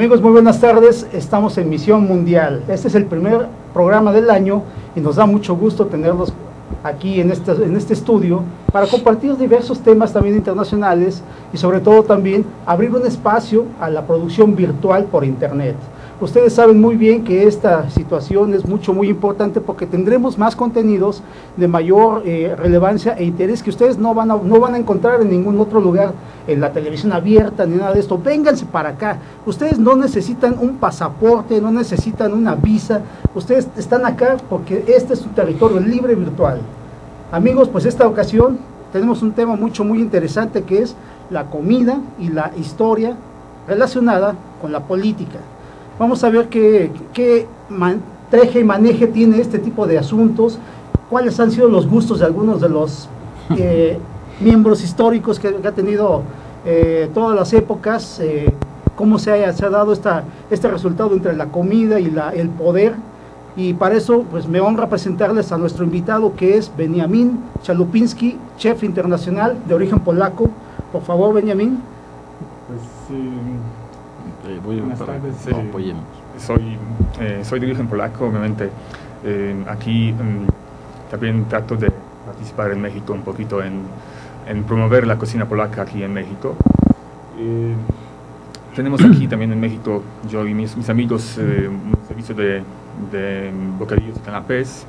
Amigos, muy buenas tardes. Estamos en Misión Mundial. Este es el primer programa del año y nos da mucho gusto tenerlos aquí en este estudio para compartir diversos temas también internacionales y sobre todo también abrir un espacio a la producción virtual por internet. Ustedes saben muy bien que esta situación es muy importante porque tendremos más contenidos de mayor relevancia e interés que ustedes no van a encontrar en ningún otro lugar, en la televisión abierta ni nada de esto. Vénganse para acá. Ustedes no necesitan un pasaporte, no necesitan una visa. Ustedes están acá porque este es un territorio libre virtual. Amigos, pues esta ocasión tenemos un tema muy interesante que es la comida y la historia relacionada con la política. Vamos a ver qué teje y maneje tiene este tipo de asuntos, cuáles han sido los gustos de algunos de los miembros históricos que ha tenido todas las épocas, cómo se ha dado este resultado entre la comida y el poder. Y para eso pues me honra presentarles a nuestro invitado, que es Benjamín Chalupinski, chef internacional de origen polaco. Por favor, Benjamín. Buenas tardes. Soy de origen polaco, obviamente. Aquí también trato de participar en México un poquito en promover la cocina polaca aquí en México. Tenemos aquí también en México, yo y mis amigos, un servicio de bocadillos y canapés,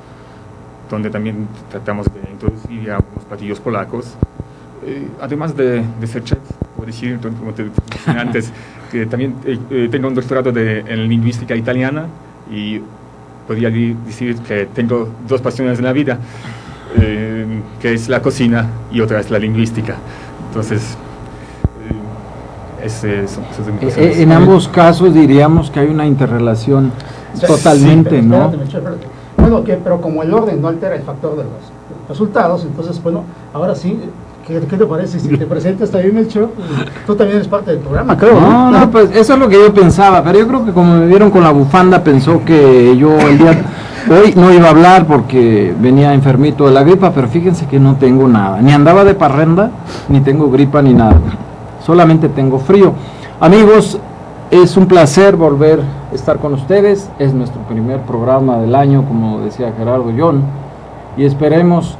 donde también tratamos de introducir algunos platillos polacos. Además de ser chef, puedo decir, como te dije antes, que también tengo un doctorado en lingüística italiana y podría decir que tengo dos pasiones en la vida, que es la cocina y otra es la lingüística. Entonces, en ambos casos diríamos que hay una interrelación totalmente, sí, ¿no? Espérate. Bueno, pero como el orden no altera el factor de los resultados, entonces, bueno, ahora sí, ¿qué te parece si te presentas también, Melchor? Tú también eres parte del programa, creo. No, pues eso es lo que yo pensaba, pero yo creo que como me vieron con la bufanda, pensó que yo hoy no iba a hablar porque venía enfermito de la gripa, pero fíjense que no tengo nada, ni andaba de parranda, ni tengo gripa, ni nada, solamente tengo frío. Amigos, es un placer volver a estar con ustedes, es nuestro primer programa del año, como decía Gerardo John, y esperemos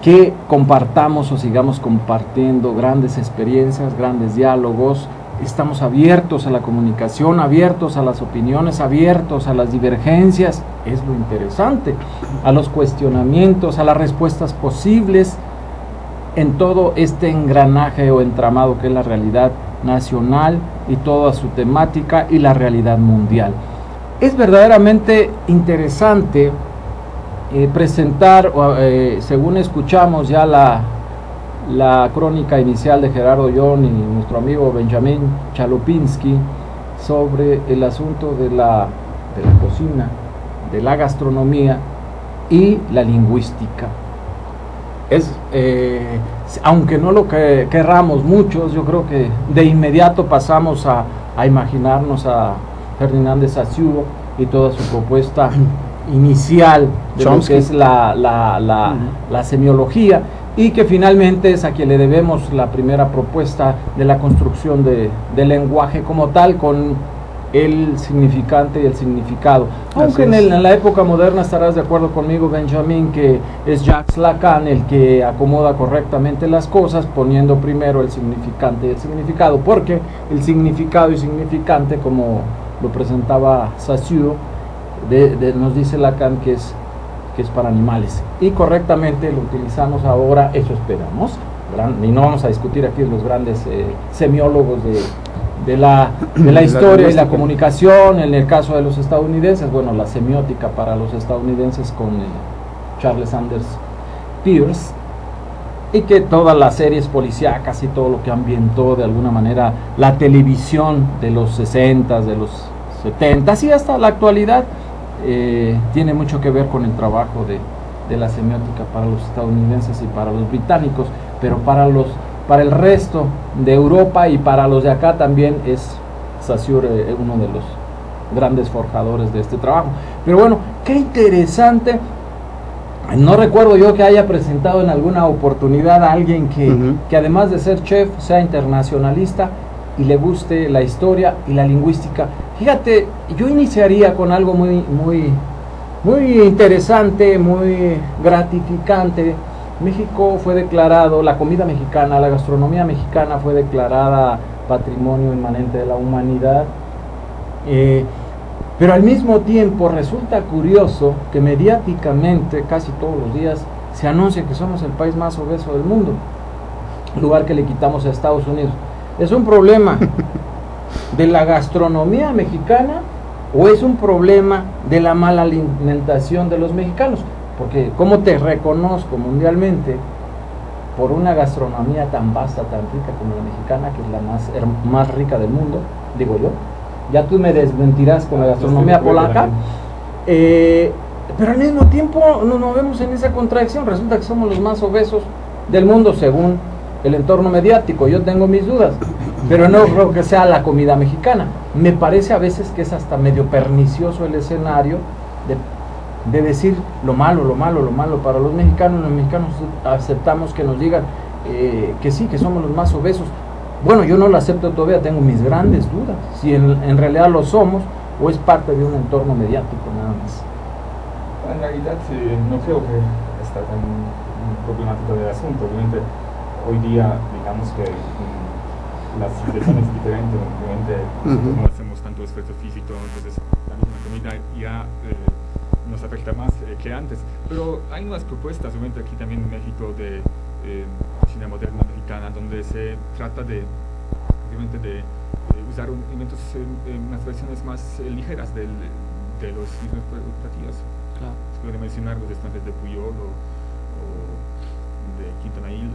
que compartamos o sigamos compartiendo grandes experiencias, grandes diálogos. Estamos abiertos a la comunicación, abiertos a las opiniones, abiertos a las divergencias, es lo interesante, a los cuestionamientos, a las respuestas posibles en todo este engranaje o entramado que es la realidad nacional y toda su temática y la realidad mundial. Es verdaderamente interesante presentar, según escuchamos ya la crónica inicial de Gerardo John y nuestro amigo Benjamín Chalupinski sobre el asunto de la cocina, de la gastronomía y la lingüística. Aunque no lo querramos muchos, yo creo que de inmediato pasamos a imaginarnos a Ferdinand de Saussure y toda su propuesta inicial de lo que es la semiología, y que finalmente es a quien le debemos la primera propuesta de la construcción del lenguaje como tal, con el significante y el significado. Aunque en la época moderna estarás de acuerdo conmigo, Benjamín, que es Jacques Lacan el que acomoda correctamente las cosas, poniendo primero el significante y el significado, porque el significado y significante, como lo presentaba Saussure, nos dice Lacan que es para animales, y correctamente lo utilizamos ahora, eso esperamos, y no vamos a discutir aquí los grandes semiólogos de la historia y la comunicación. En el caso de los estadounidenses, bueno, la semiótica para los estadounidenses con Charles Sanders Peirce, y que todas las series policíacas y todo lo que ambientó de alguna manera la televisión de los 60s, de los 70s y hasta la actualidad, tiene mucho que ver con el trabajo de la semiótica para los estadounidenses y para los británicos, pero para el resto de Europa y para los de acá también es Saussure uno de los grandes forjadores de este trabajo. Pero bueno, qué interesante. No recuerdo yo que haya presentado en alguna oportunidad a alguien que además de ser chef sea internacionalista y le guste la historia y la lingüística. Fíjate, yo iniciaría con algo muy interesante, muy gratificante. México fue declarado, la comida mexicana, la gastronomía mexicana fue declarada Patrimonio Inmanente de la Humanidad, pero al mismo tiempo resulta curioso que mediáticamente casi todos los días se anuncia que somos el país más obeso del mundo, lugar que le quitamos a Estados Unidos. ¿Es un problema de la gastronomía mexicana o es un problema de la mala alimentación de los mexicanos? Porque ¿cómo te reconozco mundialmente por una gastronomía tan vasta, tan rica como la mexicana, que es la más rica del mundo, digo yo? Ya tú me desmentirás con la gastronomía polaca, pero al mismo tiempo nos vemos en esa contradicción. Resulta que somos los más obesos del mundo según el entorno mediático. Yo tengo mis dudas, pero no creo que sea la comida mexicana. Me parece a veces que es hasta medio pernicioso el escenario de decir lo malo para los mexicanos. Los mexicanos aceptamos que nos digan que sí, que somos los más obesos. Bueno, yo no lo acepto todavía, tengo mis grandes dudas si en realidad lo somos o es parte de un entorno mediático nada más. En realidad no creo que está tan problemático el asunto. Obviamente hoy día digamos que la situación es diferente. Obviamente nosotros no hacemos tanto esfuerzo físico, entonces la misma comida ya nos afecta más que antes, pero hay nuevas propuestas, obviamente aquí también en México, de cocina moderna mexicana, donde se trata de usar alimentos, unas versiones más ligeras de los mismos platillos. Claro. Se puede mencionar los restaurantes de Puyol o de Quintonil,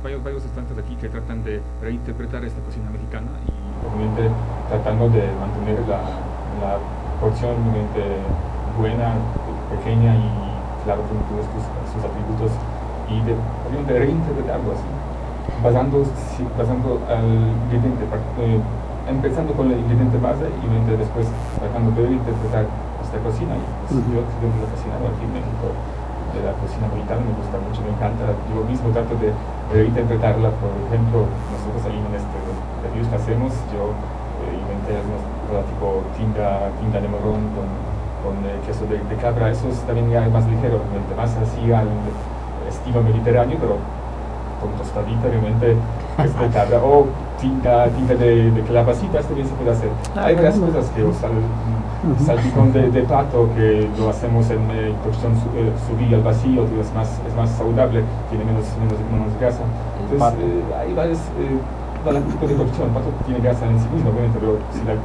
varios restaurantes aquí que tratan de reinterpretar esta cocina mexicana y obviamente tratando de mantener la porción buena, pequeña y claro, con todos sus atributos, y obviamente reinterpretarlo así, basando al ingrediente, empezando con el ingrediente base y después tratando de reinterpretar esta cocina. Y pues, yo estoy muy fascinado aquí en México de la cocina mexicana, me gusta mucho, me encanta. Yo mismo trato de reinterpretarla. Por ejemplo, nosotros ahí en este reviews que hacemos, yo inventé algunos tipo tinga de morrón con queso de cabra. Eso es también ya más ligero, obviamente, más así al estilo mediterráneo, pero con tostadita, obviamente, queso de cabra, o tinta de calabacitas también se puede hacer. Hay varias cosas, que salpicón de pato, que lo hacemos en cocción subí al vacío, que es más saludable, tiene menos grasa. Entonces hay varios tipos de cocción. El pato tiene grasa en sí mismo, obviamente, pero si la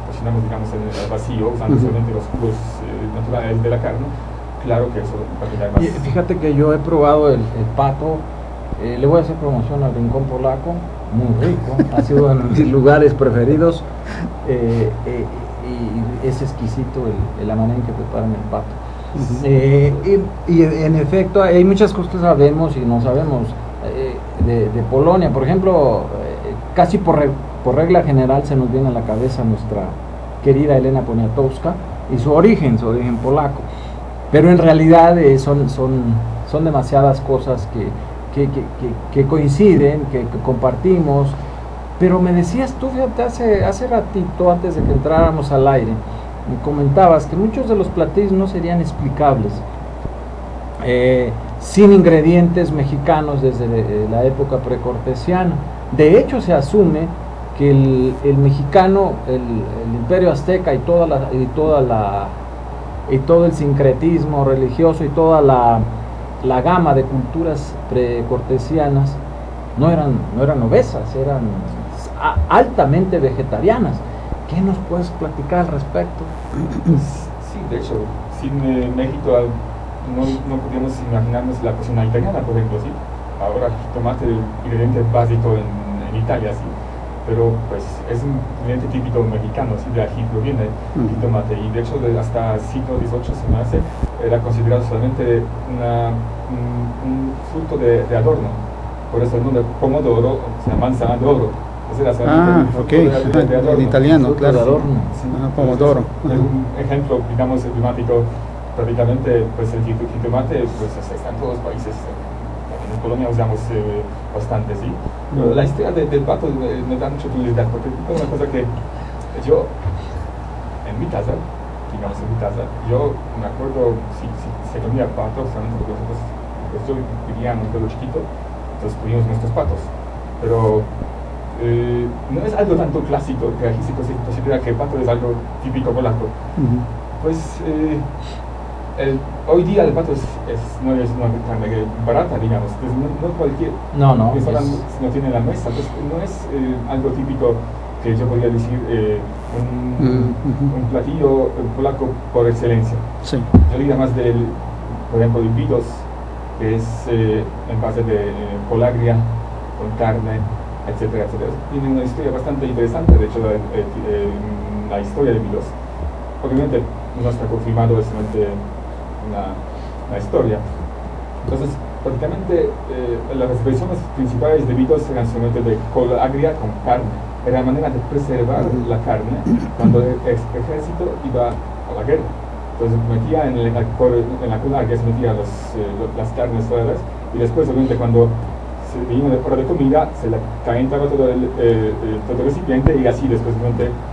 cocinamos, digamos, en el vacío, usando solamente los jugos naturales de la carne, claro que eso va a quedar más. Y fíjate que yo he probado el pato, le voy a hacer promoción al Rincón Polaco, muy rico, ha sido de mis lugares preferidos, y es exquisito la manera en que preparan el pato. Y en efecto hay muchas cosas que sabemos y no sabemos de Polonia. Por ejemplo, casi por regla general se nos viene a la cabeza nuestra querida Elena Poniatowska y su origen polaco, pero en realidad son demasiadas cosas que coinciden, que compartimos. Pero me decías tú, fíjate, hace ratito, antes de que entráramos al aire, me comentabas que muchos de los platillos no serían explicables sin ingredientes mexicanos desde la época precortesiana. De hecho, se asume que el mexicano, el imperio azteca y todo el sincretismo religioso y toda la gama de culturas precortesianas no eran obesas, eran altamente vegetarianas. ¿Qué nos puedes platicar al respecto? Sí, de hecho, sin México no podíamos imaginarnos la cocina italiana, por ejemplo, ¿sí? Ahora jitomate es el ingrediente básico en Italia, ¿sí? Pero pues es un ingrediente típico mexicano, ¿sí? De aquí proviene el jitomate, y de hecho hasta el siglo XVIII se me hace, era considerado solamente un fruto de adorno. Por eso el nombre pomodoro, o sea, manzana de oro. En italiano, claro. Adorno. Sí, pomodoro. Un ejemplo, digamos, emblemático, prácticamente, pues el jitomate pues, está en todos los países, en en Polonia usamos bastante, ¿sí? Pero la historia del pato me da mucha curiosidad, porque es una cosa que yo, en mi casa, digamos en mi casa, yo me acuerdo si se comía pato, solamente porque nosotros, pues yo vivía en un pueblo chiquito, entonces tuvimos nuestros patos, pero no es algo tanto clásico que aquí se considera que el pato es algo típico polaco. Pues hoy día el pato no es una carne barata, digamos, pues no cualquier persona no tiene en la mesa, pues no es algo típico que yo podría decir un platillo polaco por excelencia. Sí. Yo diría más por ejemplo, el bigos, que es en base de polagria, con carne, etcétera, etcétera. Tiene una historia bastante interesante, de hecho, la historia de bigos. Obviamente no está confirmado, es solamente una historia. Entonces, prácticamente las versiones principales de bigos eran solamente de col agria con carne. Era la manera de preservar la carne cuando el ejército iba a la guerra. Entonces metía en la col agria, se metía las carnes suaves, y después, obviamente, cuando se venía de hora de comida, se le calentaba todo el recipiente, y así después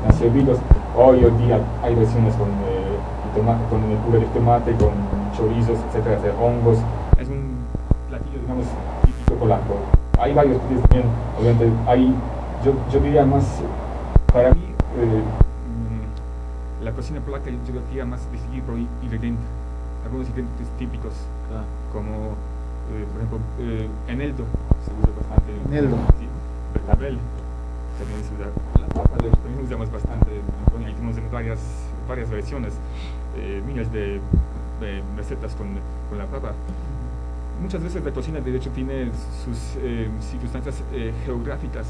nació bigos. Hoy día hay versiones con el puré de tomate, con chorizos, etcétera, hongos. Es un platillo, digamos, típico polaco. Hay varios platillos también, obviamente. Yo diría más, para mí, la cocina polaca yo diría más decidir por ingredientes, algunos ingredientes típicos, como, por ejemplo, eneldo, se usa bastante. Eneldo. Sí, betabel, también se usa. La papa, también usamos bastante, ahí tenemos varias versiones, miles de recetas con la papa. Muchas veces la cocina, de hecho, tiene sus circunstancias geográficas,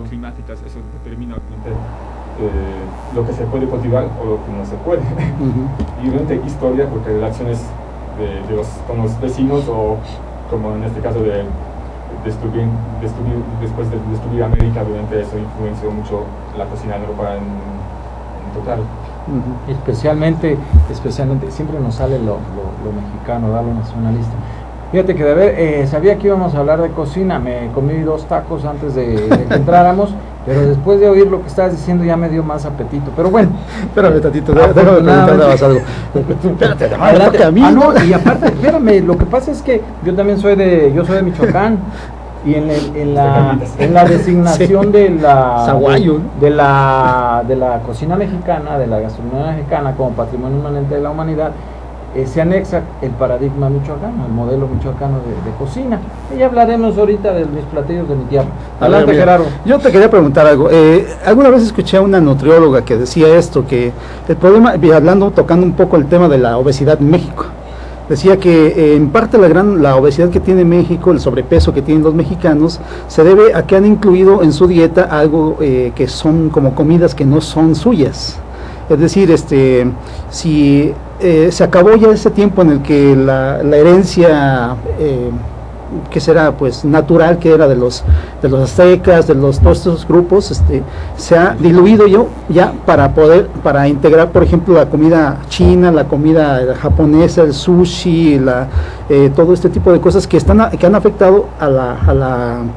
climáticas, eso determina lo que se puede cultivar o lo que no se puede. Y obviamente historia, porque relaciones con los vecinos, o como en este caso después de destruir América, obviamente eso influenció mucho la cocina en Europa en total. Especialmente, siempre nos sale lo mexicano, lo nacionalista. Fíjate que de ver, sabía que íbamos a hablar de cocina, me comí 2 tacos antes de que entráramos, pero después de oír lo que estabas diciendo ya me dio más apetito. Pero bueno, espérame tantito, déjame preguntarle algo. Espérate, adelante. A mí, no, y aparte, espérame, lo que pasa es que yo también soy de Michoacán, y en la designación de la cocina mexicana, de la gastronomía mexicana como patrimonio inmanente de la humanidad, se anexa el paradigma michoacano, el modelo michoacano de cocina. Y ya hablaremos ahorita de mis platillos de mi tierra. Adelante, Gerardo. Yo te quería preguntar algo. Alguna vez escuché a una nutrióloga que decía esto, que el problema, tocando un poco el tema de la obesidad en México, decía que en parte la obesidad que tiene México, el sobrepeso que tienen los mexicanos, se debe a que han incluido en su dieta algo que son como comidas que no son suyas. Es decir, si se acabó ya ese tiempo en el que la herencia que será pues natural, que era de los aztecas, todos estos grupos, se ha diluido ya para integrar, por ejemplo, la comida china, la comida japonesa, el sushi, todo este tipo de cosas que han afectado al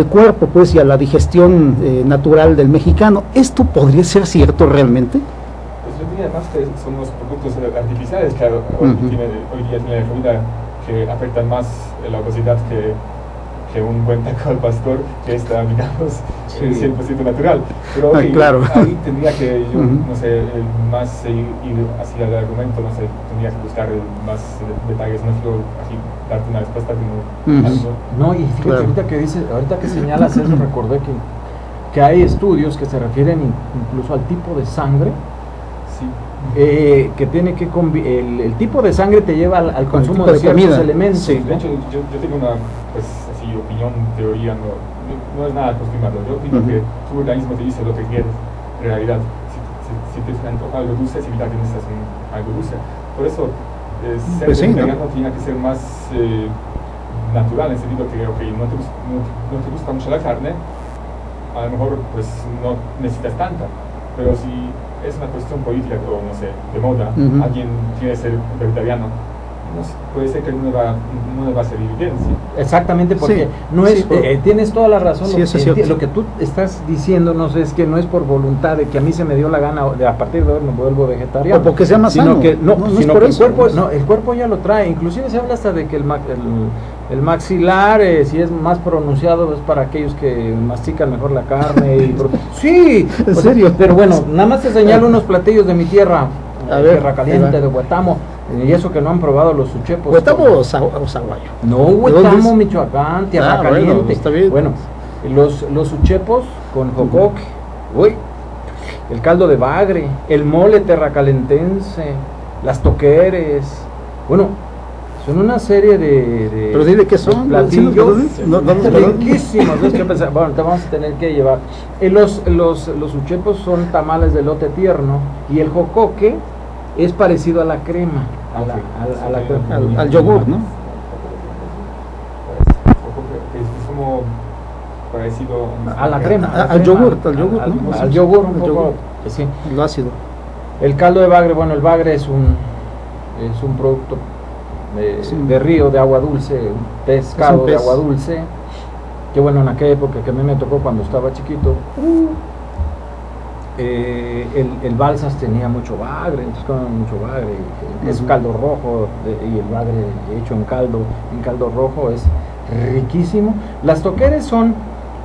cuerpo, pues, y a la digestión natural del mexicano. ¿Esto podría ser cierto realmente? Pues yo diría más que son los productos artificiales que hoy día tiene la comida, que afectan más la obesidad que un buen taco al pastor, que está, digamos, 100% natural. Pero claro. Ahí tendría que yo, no sé, más ir hacia el argumento, no sé, tendría que buscar más detalles, no quiero así darte una respuesta como No, y fíjate, ahorita que señalas eso, recordé que hay estudios que se refieren incluso al tipo de sangre. Que tiene que el tipo de sangre te lleva al consumo de ciertos elementos. Sí. De hecho, yo tengo una opinión, teoría, no es nada confirmado. Yo opino que tu organismo te dice lo que quieres en realidad. Si te antoja algo dulce, si que necesitas algo dulce. Por eso ser vegetariano tiene que ser más natural, en el sentido que no te gusta mucho la carne, a lo mejor pues no necesitas tanta, pero si es una cuestión política o no sé, de moda, alguien quiere ser vegetariano, puede ser que no le va a servir bien, ¿sí? Exactamente, porque Sí, no es, sí, tienes toda la razón. Sí, eso es cierto. Lo que tú estás diciendo, no sé, es que no es por voluntad de que a mí se me dio la gana de a partir de hoy me vuelvo vegetariano. O porque sea más sino sano. que no, es sino por que eso. el cuerpo ya lo trae. Inclusive se habla hasta de que el maxilar, si es más pronunciado, es para aquellos que mastican mejor la carne. Sí, ¿En serio? Pero bueno, nada más te señalo unos platillos de mi tierra. A ver, Tierra Caliente, de Huetamo, y eso que no han probado los suchepos. ¿Huetamo o Zaguayo? No, ¿De dónde Huetamo, es? Michoacán, Tierra Ah, Caliente. bueno, está bien. Bueno, los suchepos con jocoque, uy, el caldo de bagre, el mole terracalentense, las toqueres, bueno, son una serie de Pero dile qué son, platillos no, riquísimos. Es que pensar, bueno, te vamos a tener que llevar. Los uchepos son tamales de elote tierno y el jocoque es parecido a la crema, al yogur, ¿no? Es como parecido a la crema, al yogur, ¿no? Al yogur un poco, sí. Lo ácido. El caldo de bagre, bueno, el bagre es un producto de río, de agua dulce, un pescado de agua dulce, que bueno, en aquella época que a mí me tocó cuando estaba chiquito, el Balsas tenía mucho bagre, entonces comen mucho bagre, es caldo rojo, y el bagre hecho en caldo rojo es riquísimo. Las toqueres son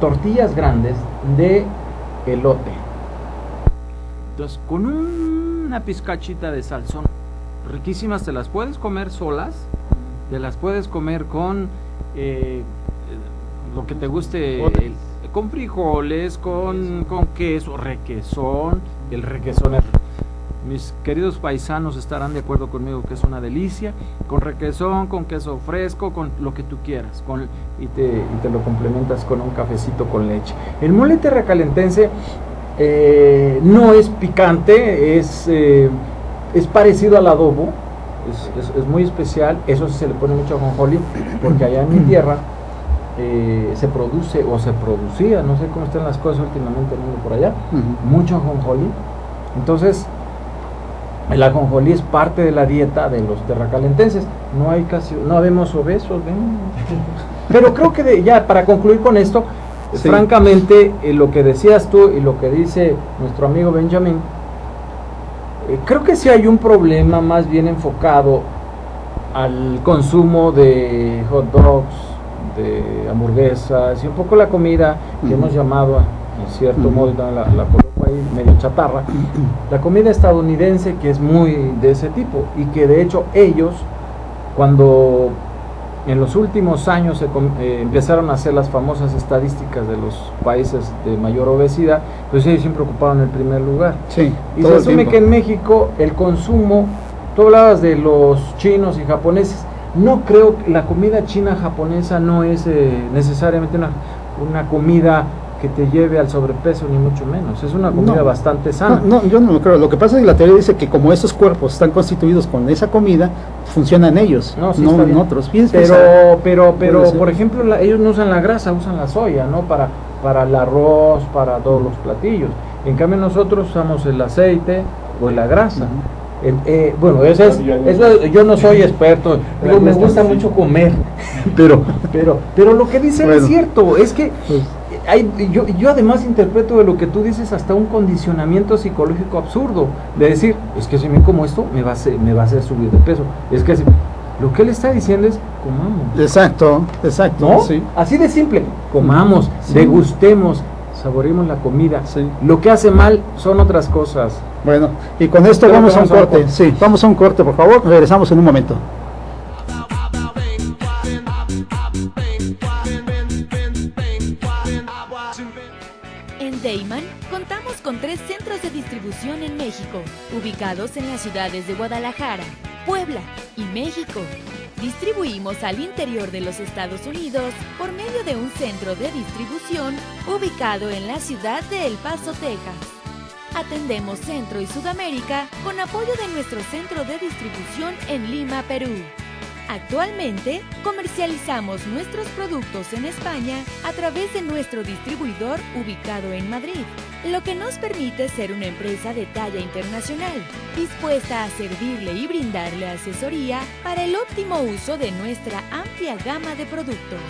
tortillas grandes de elote, entonces con una pizcachita de salsón, riquísimas. Te las puedes comer solas, te las puedes comer con lo que te guste, con frijoles, con queso, requesón. El requesón, mis queridos paisanos estarán de acuerdo conmigo que es una delicia, con requesón, con queso fresco, con lo que tú quieras, y te lo complementas con un cafecito con leche. El mole terracalentense no es picante, es parecido al adobo, es muy especial. Eso sí se le pone mucho ajonjolí, porque allá en mi tierra se produce o se producía, no sé cómo están las cosas últimamente en el mundo por allá, mucho ajonjolí. Entonces el ajonjolí es parte de la dieta de los terracalentenses. No habemos obesos, ¿ven? Pero creo que ya para concluir con esto, sí, francamente, lo que decías tú y lo que dice nuestro amigo Benjamín, creo que sí hay un problema más bien enfocado al consumo de hot dogs, de hamburguesas y un poco la comida que hemos llamado, en cierto modo, la coloco ahí medio chatarra, la comida estadounidense, que es muy de ese tipo, y que de hecho ellos, cuando en los últimos años empezaron a hacer las famosas estadísticas de los países de mayor obesidad, pues ellos siempre ocupaban el primer lugar. Sí, y se asume que en México el consumo, tú hablabas de los chinos y japoneses, no creo que la comida china japonesa no es necesariamente una comida que te lleve al sobrepeso, ni mucho menos. Es una comida bastante sana. No, yo no lo creo. Lo que pasa es que la teoría dice que como esos cuerpos están constituidos con esa comida, funcionan ellos, no en otros. Pero por ejemplo, ellos no usan la grasa, usan la soya, ¿no? Para el arroz, para todos los platillos. En cambio nosotros usamos el aceite o la grasa. Bueno, yo no soy experto, digo, me gusta mucho comer, pero lo que dicen es cierto, es que yo además interpreto de lo que tú dices hasta un condicionamiento psicológico absurdo, de decir, es que si me como esto, me va a hacer subir de peso, es que lo que él está diciendo es, comamos. Exacto, ¿no? Sí. Así de simple, comamos, degustemos, saboreemos la comida. Sí. Lo que hace mal son otras cosas. Bueno, y con esto vamos a un corte. Sí, vamos a un corte, por favor. Regresamos en un momento. En Deiman contamos con 3 centros de distribución en México, ubicados en las ciudades de Guadalajara, Puebla y México. Distribuimos al interior de los Estados Unidos por medio de un centro de distribución ubicado en la ciudad de El Paso, Texas. Atendemos Centro y Sudamérica con apoyo de nuestro centro de distribución en Lima, Perú. Actualmente, comercializamos nuestros productos en España a través de nuestro distribuidor ubicado en Madrid, lo que nos permite ser una empresa de talla internacional, dispuesta a servirle y brindarle asesoría para el óptimo uso de nuestra amplia gama de productos.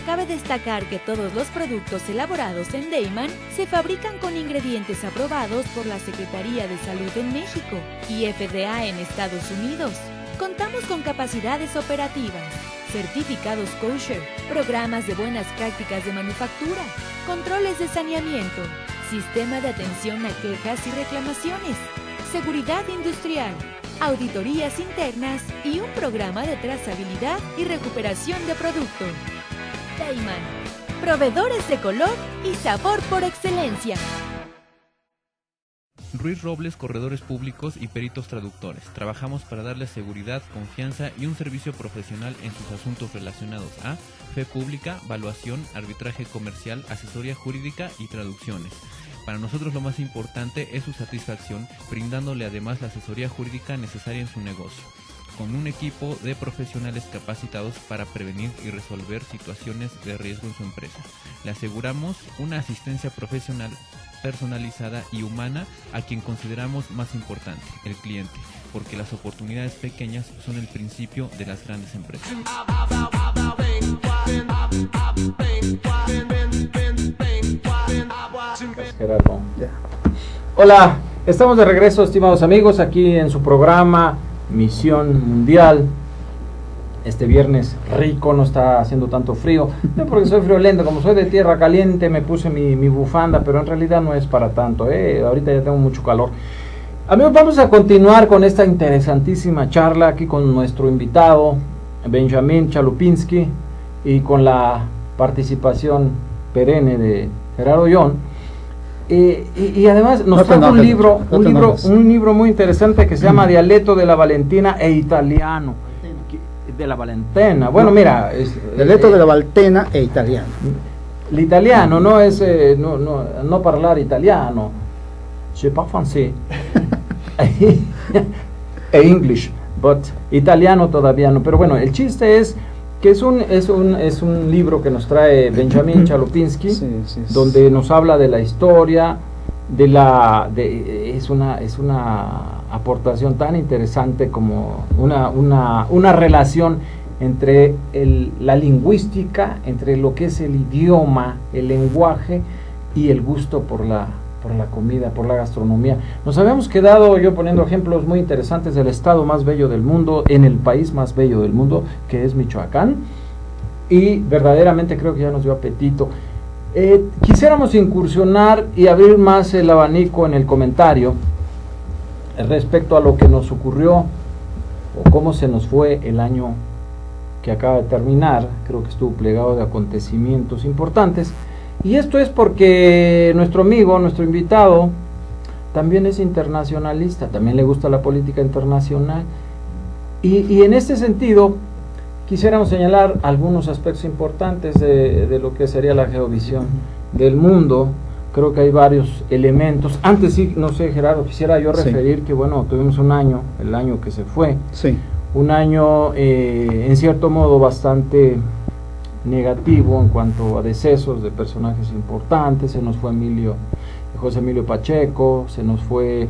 Cabe destacar que todos los productos elaborados en Deiman se fabrican con ingredientes aprobados por la Secretaría de Salud en México y FDA en Estados Unidos. Contamos con capacidades operativas, certificados kosher, programas de buenas prácticas de manufactura, controles de saneamiento, sistema de atención a quejas y reclamaciones, seguridad industrial, auditorías internas y un programa de trazabilidad y recuperación de producto. Deiman, proveedores de color y sabor por excelencia. Ruiz Robles, corredores públicos y peritos traductores. Trabajamos para darles seguridad, confianza y un servicio profesional en sus asuntos relacionados a fe pública, valuación, arbitraje comercial, asesoría jurídica y traducciones. Para nosotros lo más importante es su satisfacción, brindándole además la asesoría jurídica necesaria en su negocio, con un equipo de profesionales capacitados para prevenir y resolver situaciones de riesgo en su empresa. Le aseguramos una asistencia profesional personalizada y humana a quien consideramos más importante, el cliente, porque las oportunidades pequeñas son el principio de las grandes empresas. Gerardo. Hola, estamos de regreso, estimados amigos, aquí en su programa Misión Mundial. Este viernes rico, no está haciendo tanto frío, no porque soy friolento, como soy de tierra caliente me puse mi bufanda, pero en realidad no es para tanto, ahorita ya tengo mucho calor. Amigos, vamos a continuar con esta interesantísima charla aquí con nuestro invitado Benjamín Chalupinsky y con la participación perenne de Gerardo Young. Y además nos trajo un libro muy interesante que se llama Dialetto della Valentina e Italiano. De la Valentina. Bueno, mira, Dialetto della Valentina e Italiano. L'italiano no es no parlare italiano. Je parle français. E English, but italiano todavía no. Pero bueno, el chiste es que es un libro que nos trae Benjamín Chalupinsky, donde nos habla de la historia, es una aportación tan interesante como una relación entre la lingüística, entre lo que es el idioma, el lenguaje y el gusto por la comida, por la gastronomía. Nos habíamos quedado yo poniendo ejemplos muy interesantes del estado más bello del mundo, en el país más bello del mundo, que es Michoacán, y verdaderamente creo que ya nos dio apetito. Quisiéramos incursionar y abrir más el abanico en el comentario respecto a lo que nos ocurrió o cómo se nos fue el año que acaba de terminar. Creo que estuvo plegado de acontecimientos importantes, y esto es porque nuestro amigo, nuestro invitado, también es internacionalista, también le gusta la política internacional, y en este sentido quisiéramos señalar algunos aspectos importantes de lo que sería la geovisión del mundo. Creo que hay varios elementos. Antes sí, no sé, Gerardo, quisiera yo referir que bueno, tuvimos un año, el año que se fue, un año en cierto modo bastante negativo en cuanto a decesos de personajes importantes. Se nos fue José Emilio Pacheco, se nos fue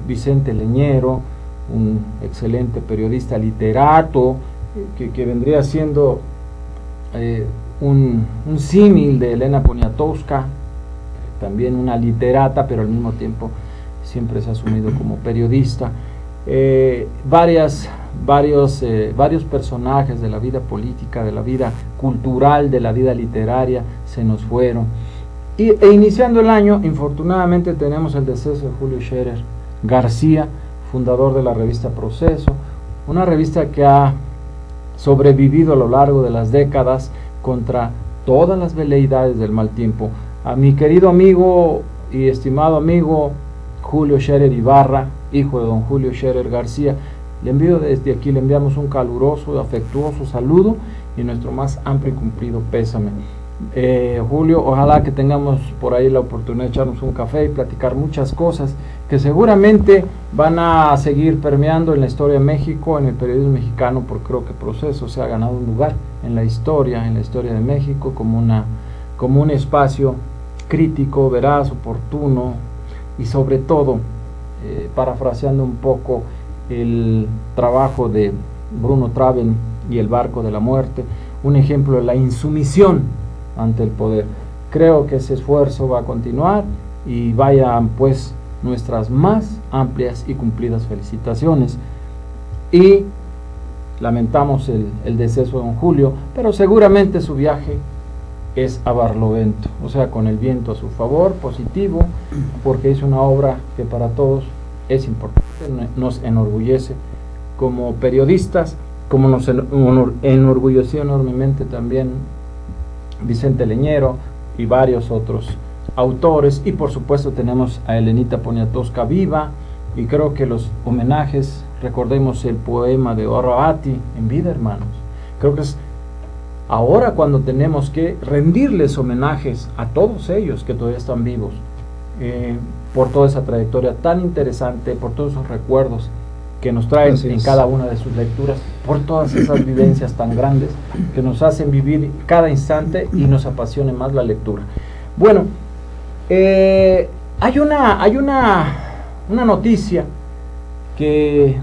Vicente Leñero, un excelente periodista, literato, que vendría siendo un símil de Elena Poniatowska, también una literata, pero al mismo tiempo siempre se ha asumido como periodista. Varios personajes de la vida política, de la vida cultural, de la vida literaria se nos fueron. E iniciando el año, infortunadamente tenemos el deceso de Julio Scherer García, fundador de la revista Proceso, una revista que ha sobrevivido a lo largo de las décadas contra todas las veleidades del mal tiempo. A mi querido amigo y estimado amigo Julio Scherer Ibarra, hijo de don Julio Scherer García, desde aquí le enviamos un caluroso, afectuoso saludo y nuestro más amplio y cumplido pésame. Julio, ojalá que tengamos por ahí la oportunidad de echarnos un café y platicar muchas cosas que seguramente van a seguir permeando en la historia de México, en el periodismo mexicano, porque creo que Proceso se ha ganado un lugar en la historia de México como un espacio crítico, veraz, oportuno y sobre todo, parafraseando un poco el trabajo de Bruno Traven y El barco de la muerte, un ejemplo de la insumisión ante el poder. Creo que ese esfuerzo va a continuar y vayan pues nuestras más amplias y cumplidas felicitaciones, y lamentamos el deceso de don Julio, pero seguramente su viaje es a barlovento, o sea, con el viento a su favor, positivo, porque hizo una obra que para todos es importante, nos enorgullece como periodistas, como nos enorgulleció enormemente también Vicente Leñero y varios otros autores, y por supuesto tenemos a Elenita Poniatowska viva, y creo que los homenajes, recordemos el poema de Orabati en vida, hermanos, creo que es ahora cuando tenemos que rendirles homenajes a todos ellos que todavía están vivos, por toda esa trayectoria tan interesante, por todos esos recuerdos que nos traen en cada una de sus lecturas, por todas esas vivencias tan grandes que nos hacen vivir cada instante y nos apasione más la lectura. Bueno, hay una noticia que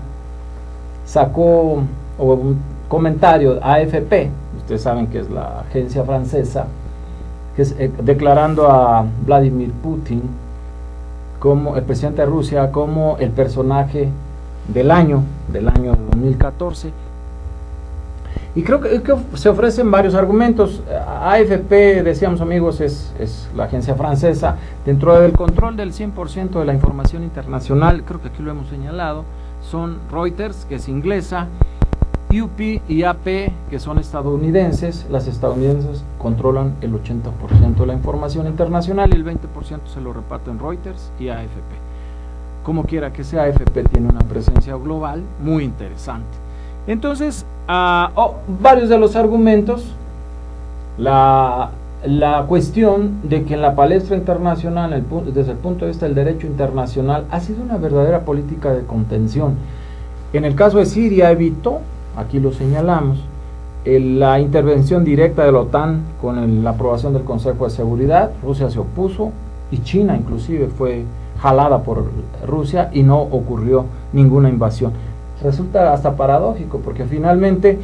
sacó, o un comentario, AFP, ustedes saben que es la agencia francesa, que es, declarando a Vladimir Putin, como el presidente de Rusia, como el personaje del año 2014, y creo que se ofrecen varios argumentos. AFP, decíamos amigos, es la agencia francesa, dentro del control del 100% de la información internacional, creo que aquí lo hemos señalado, son Reuters, que es inglesa, UP y AP, que son estadounidenses. Las estadounidenses controlan el 80% de la información internacional y el 20% se lo reparten Reuters y AFP. Como quiera que sea, AFP tiene una presencia global muy interesante. Entonces, varios de los argumentos, la cuestión de que en la palestra internacional, desde el punto de vista del derecho internacional, ha sido una verdadera política de contención. En el caso de Siria evitó, aquí lo señalamos, la intervención directa de la OTAN con la aprobación del Consejo de Seguridad. Rusia se opuso y China inclusive fue jalada por Rusia y no ocurrió ninguna invasión. Resulta hasta paradójico porque finalmente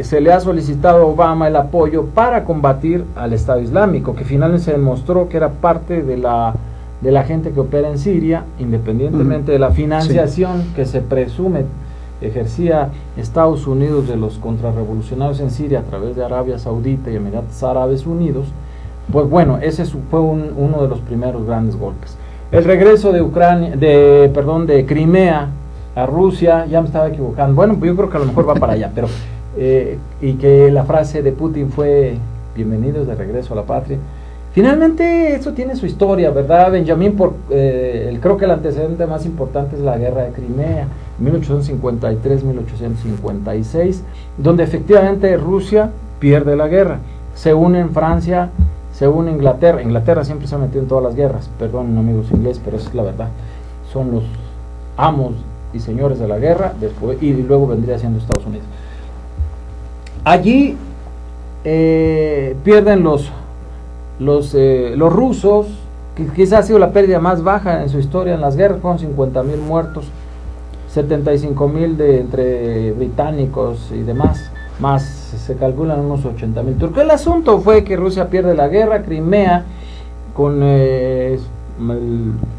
se le ha solicitado a Obama el apoyo para combatir al Estado Islámico, que finalmente se demostró que era parte de la gente que opera en Siria, independientemente de la financiación que se presume ejercía Estados Unidos de los contrarrevolucionarios en Siria a través de Arabia Saudita y Emiratos Árabes Unidos. Pues bueno, ese fue uno de los primeros grandes golpes. El regreso de Crimea a Rusia, ya me estaba equivocando, bueno, pues yo creo que a lo mejor va para allá, pero y que la frase de Putin fue bienvenidos de regreso a la patria. Finalmente eso tiene su historia, ¿verdad, Benjamín? Creo que el antecedente más importante es la guerra de Crimea, 1853-1856, donde efectivamente Rusia pierde la guerra, se une en Francia, se une Inglaterra. Inglaterra siempre se ha metido en todas las guerras, perdonen amigos ingleses, pero esa es la verdad, son los amos y señores de la guerra, después, y luego vendría siendo Estados Unidos. Allí pierden los rusos, que quizás ha sido la pérdida más baja en su historia en las guerras, con 50,000 muertos, 75,000 entre británicos y demás, más se calculan unos 80,000 turcos. El asunto fue que Rusia pierde la guerra. Crimea, con el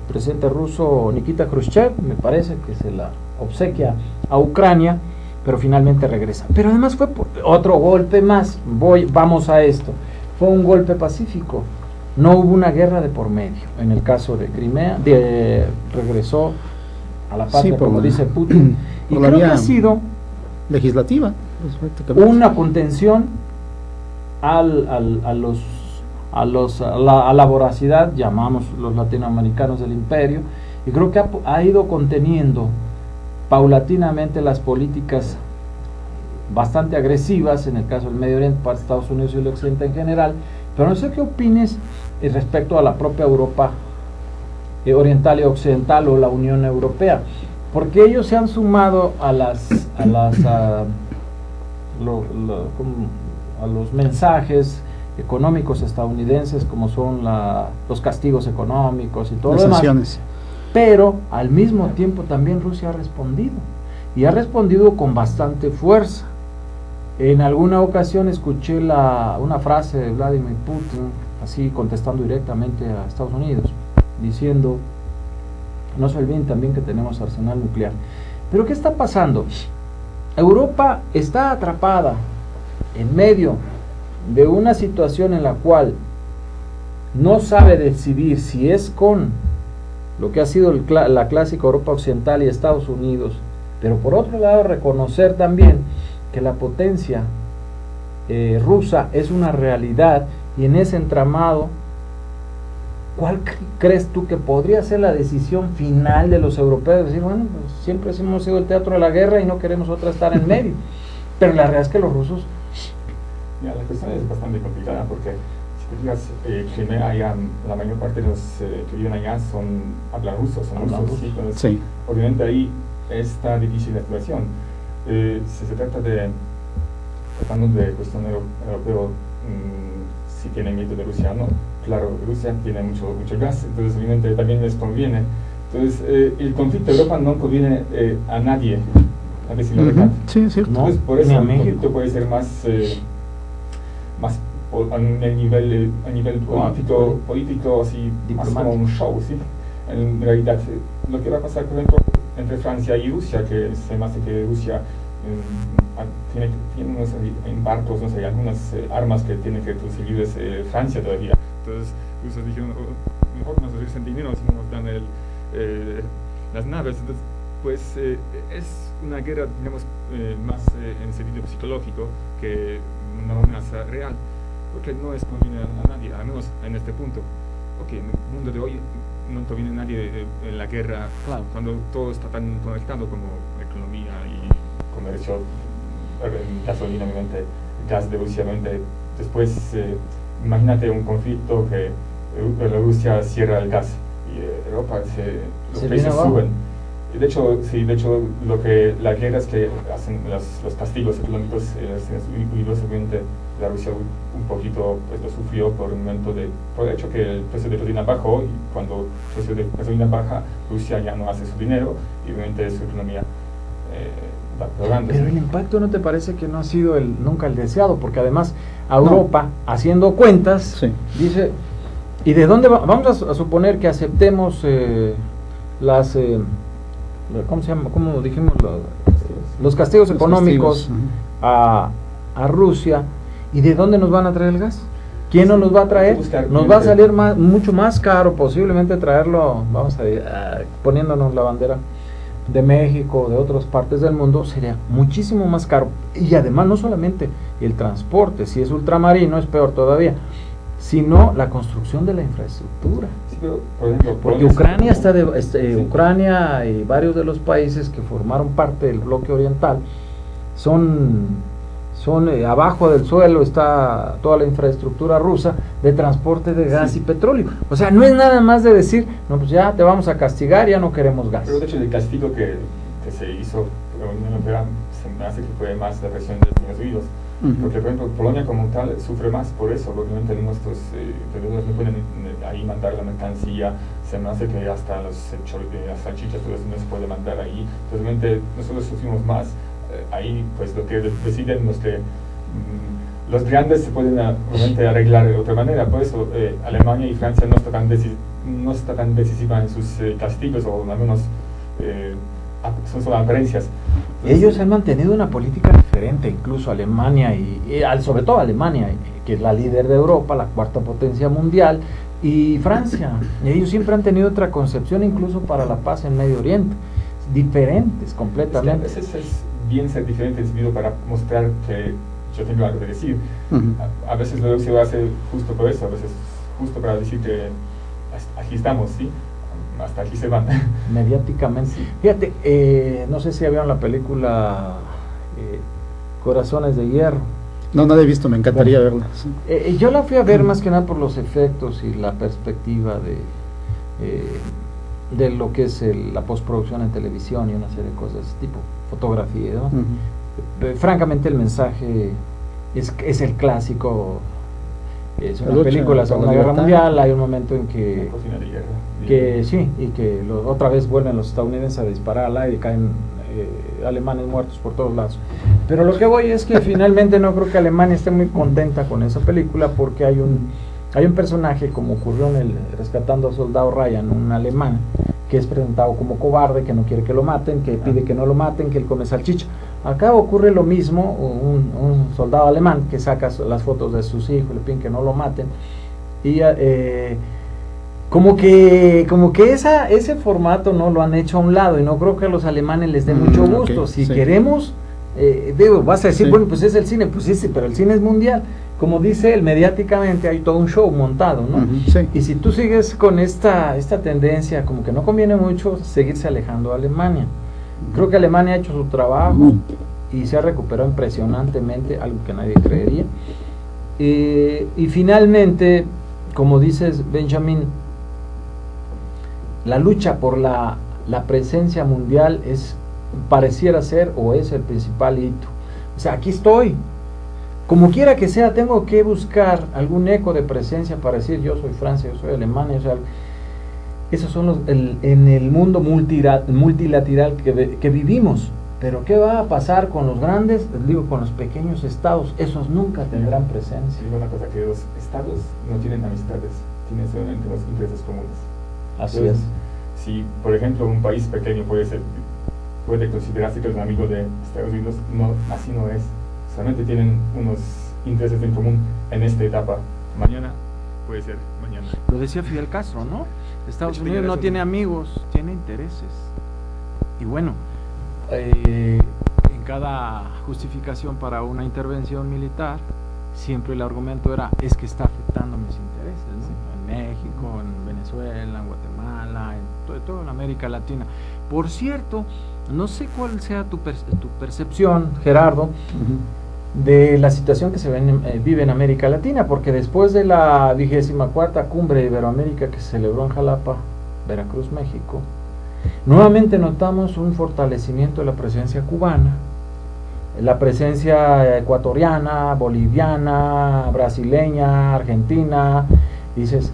presidente ruso Nikita Khrushchev, me parece que se la obsequia a Ucrania, pero finalmente regresa. Pero además fue otro golpe más, vamos a esto, fue un golpe pacífico, no hubo una guerra de por medio. En el caso de Crimea, regresó a la patria, como dice Putin, y creo que ha sido legislativa, una contención a la voracidad, llamamos los latinoamericanos del imperio, y creo que ha ido conteniendo paulatinamente las políticas bastante agresivas en el caso del Medio Oriente para Estados Unidos y el Occidente en general, Pero no sé qué opines respecto a la propia Europa oriental y occidental o la Unión Europea, porque ellos se han sumado a los mensajes económicos estadounidenses, como son los castigos económicos y todo lo demás, pero al mismo tiempo también Rusia ha respondido, y ha respondido con bastante fuerza. En alguna ocasión escuché una frase de Vladimir Putin, así contestando directamente a Estados Unidos, diciendo: no se olviden también que tenemos arsenal nuclear. Pero ¿qué está pasando? Europa está atrapada en medio de una situación en la cual no sabe decidir si es con lo que ha sido la clásica Europa Occidental y Estados Unidos, pero por otro lado reconocer también que la potencia rusa es una realidad, y en ese entramado, ¿cuál crees tú que podría ser la decisión final de los europeos? Decir, bueno, pues siempre hemos sido el teatro de la guerra y no queremos otra estar en medio. Pero la realidad es que los rusos... Ya, la cuestión es bastante complicada, porque si te fijas, Crimea, ya la mayor parte de los que viven allá hablan ruso, son rusos, ¿sí? Entonces, sí. Obviamente ahí está difícil la situación. Si se trata tratando de cuestión europeo, si tienen miedo de Rusia o no. Claro, Rusia tiene mucho gas, entonces obviamente también les conviene. Entonces, el conflicto de Europa no conviene a nadie, a decirlo verdad. Sí, es cierto. Entonces, por eso el conflicto puede ser más a nivel político, así, más como un show, ¿sí? En realidad, lo que va a pasar, por ejemplo, entre Francia y Rusia, que se me hace que Rusia tiene unos embargos, no sé, algunas armas que tiene que conseguir Francia todavía. Entonces, Rusia dijeron, mejor nos ofrecen dinero si no nos dan las naves. Entonces, pues es una guerra, digamos, más en sentido psicológico que una amenaza real, porque no es conviene a nadie, al menos en este punto. Ok, en el mundo de hoy no conviene a nadie en la guerra, claro, cuando todo está tan conectado como economía y comercio, gasolina, obviamente, gas de Rusia, obviamente. Después, imagínate un conflicto que Rusia cierra el gas y Europa los precios suben. De hecho, las guerras que hacen los castigos económicos obviamente la Rusia un poquito pues, lo sufrió por un momento por el hecho que el precio de gasolina bajó, y cuando el precio de gasolina baja, Rusia ya no hace su dinero y obviamente su economía va progrando. Pero el impacto, ¿no te parece que no ha sido nunca el deseado? Porque además a Europa, haciendo cuentas, sí, dice, ¿y de dónde vamos a suponer que aceptemos las... ¿cómo se llama? ¿Cómo dijimos? Los castigos económicos a Rusia, ¿y de dónde nos van a traer el gas? ¿Quién nos los va a traer? Nos va a salir mucho más caro, posiblemente traerlo, vamos a ir poniéndonos la bandera de México, de otras partes del mundo, sería muchísimo más caro. Y además no solamente el transporte, si es ultramarino es peor todavía, sino la construcción de la infraestructura. Sí, pero, por ejemplo, porque Ucrania Ucrania y varios de los países que formaron parte del bloque oriental son abajo del suelo está toda la infraestructura rusa de transporte de gas, sí, y petróleo. O sea, no es nada más de decir, no, pues ya te vamos a castigar, ya no queremos gas. Pero de hecho el castigo que se hizo por la Unión Europea se me hace que fue más la presión de Estados Unidos. Porque, por ejemplo, Polonia como tal sufre más por eso, porque obviamente nuestros proveedores no pueden ahí mandar la mercancía, se me hace que hasta las salchichas, todo eso no se puede mandar ahí. Entonces, obviamente, nosotros sufrimos más. Ahí, pues, lo que deciden los grandes se pueden obviamente arreglar de otra manera. Por eso, Alemania y Francia no está tan decisiva en sus castigos, o al menos son solo apariencias. Ellos han mantenido una política diferente, incluso Alemania y sobre todo Alemania, que es la líder de Europa, la cuarta potencia mundial, y Francia. Ellos siempre han tenido otra concepción, incluso para la paz en Medio Oriente, diferentes completamente. Es que a veces es bien ser diferente, para mostrar que yo tengo algo que decir. A veces lo se hace justo por eso, a veces justo para decir que aquí estamos, ¿sí? Hasta aquí se van. Mediáticamente. Sí. Fíjate, no sé si vieron la película Corazones de Hierro. No, no la he visto, me encantaría verla. Sí. Yo la fui a ver más que nada por los efectos y la perspectiva de lo que es la postproducción en televisión y una serie de cosas de ese tipo, fotografía, ¿no? Francamente el mensaje es el clásico, es una película de la Segunda Guerra Mundial, hay un momento en que sí, y que otra vez vuelven los estadounidenses a disparar al aire y caen alemanes muertos por todos lados. Pero lo que voy es que finalmente no creo que Alemania esté muy contenta con esa película, porque hay un personaje, como ocurrió en el Rescatando al Soldado Ryan, un alemán que es presentado como cobarde, que no quiere que lo maten, que pide que no lo maten, que él come salchicha. Acá ocurre lo mismo, un soldado alemán que saca las fotos de sus hijos, le piden que no lo maten, y como que ese formato no lo han hecho a un lado, y no creo que a los alemanes les dé mucho gusto. Si queremos, vas a decir, bueno, pues es el cine, pues sí, pero el cine es mundial. Como dice él, mediáticamente hay todo un show montado, ¿no? Y si tú sigues con esta tendencia, como que no conviene mucho seguirse alejando de Alemania. Creo que Alemania ha hecho su trabajo y se ha recuperado impresionantemente, algo que nadie creería. Y finalmente, como dices, Benjamín, la lucha por la presencia mundial pareciera ser o es el principal hito. O sea, aquí estoy. Como quiera que sea, tengo que buscar algún eco de presencia para decir yo soy Francia, yo soy Alemania. O sea, esos son en el mundo multilateral que vivimos. Pero ¿qué va a pasar con los grandes? Les digo, con los pequeños estados. Esos nunca tendrán presencia. Digo una cosa, que los estados no tienen amistades, tienen solamente los intereses comunes. Así Entonces, es. si por ejemplo un país pequeño puede considerarse que es un amigo de Estados Unidos, no, así no es. Solamente tienen unos intereses en común en esta etapa. Mañana puede ser mañana. Lo decía Fidel Castro, ¿no? Estados Unidos no tiene amigos, tiene intereses. Y bueno, en cada justificación para una intervención militar, siempre el argumento era, es que está afectando mis intereses, ¿no? En México, en Venezuela, en Guatemala, en toda América Latina. Por cierto, no sé cuál sea tu percepción, Gerardo, de la situación que se vive en América Latina, porque después de la 24ª Cumbre de Iberoamérica que se celebró en Jalapa, Veracruz, México, nuevamente notamos un fortalecimiento de la presencia cubana, la presencia ecuatoriana, boliviana, brasileña, argentina, dices,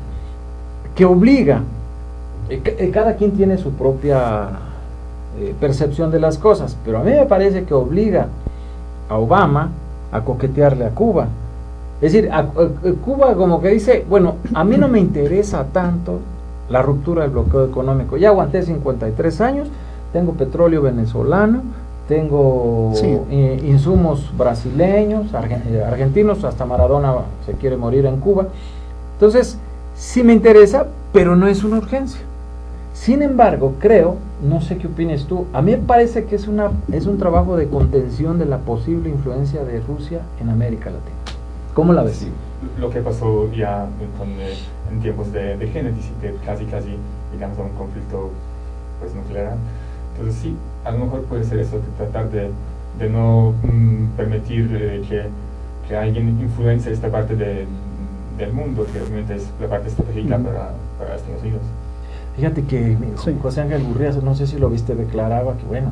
que obliga, cada quien tiene su propia percepción de las cosas, pero a mí me parece que obliga a Obama a coquetearle a Cuba. Es decir, Cuba como que dice, bueno, a mí no me interesa tanto la ruptura del bloqueo económico, ya aguanté 53 años, tengo petróleo venezolano, tengo insumos brasileños, argentinos, hasta Maradona se quiere morir en Cuba, entonces sí me interesa, pero no es una urgencia. Sin embargo, creo, no sé qué opines tú, a mí me parece que es un trabajo de contención de la posible influencia de Rusia en América Latina. ¿Cómo la ves? Sí, lo que pasó ya en tiempos de Génesis, que casi llegamos a un conflicto pues, nuclear. Entonces sí, a lo mejor puede ser eso, de tratar de no permitir que alguien influencie esta parte del mundo, que realmente es la parte estratégica para Estados Unidos. Fíjate que José Ángel Gurría, no sé si lo viste, declaraba que bueno,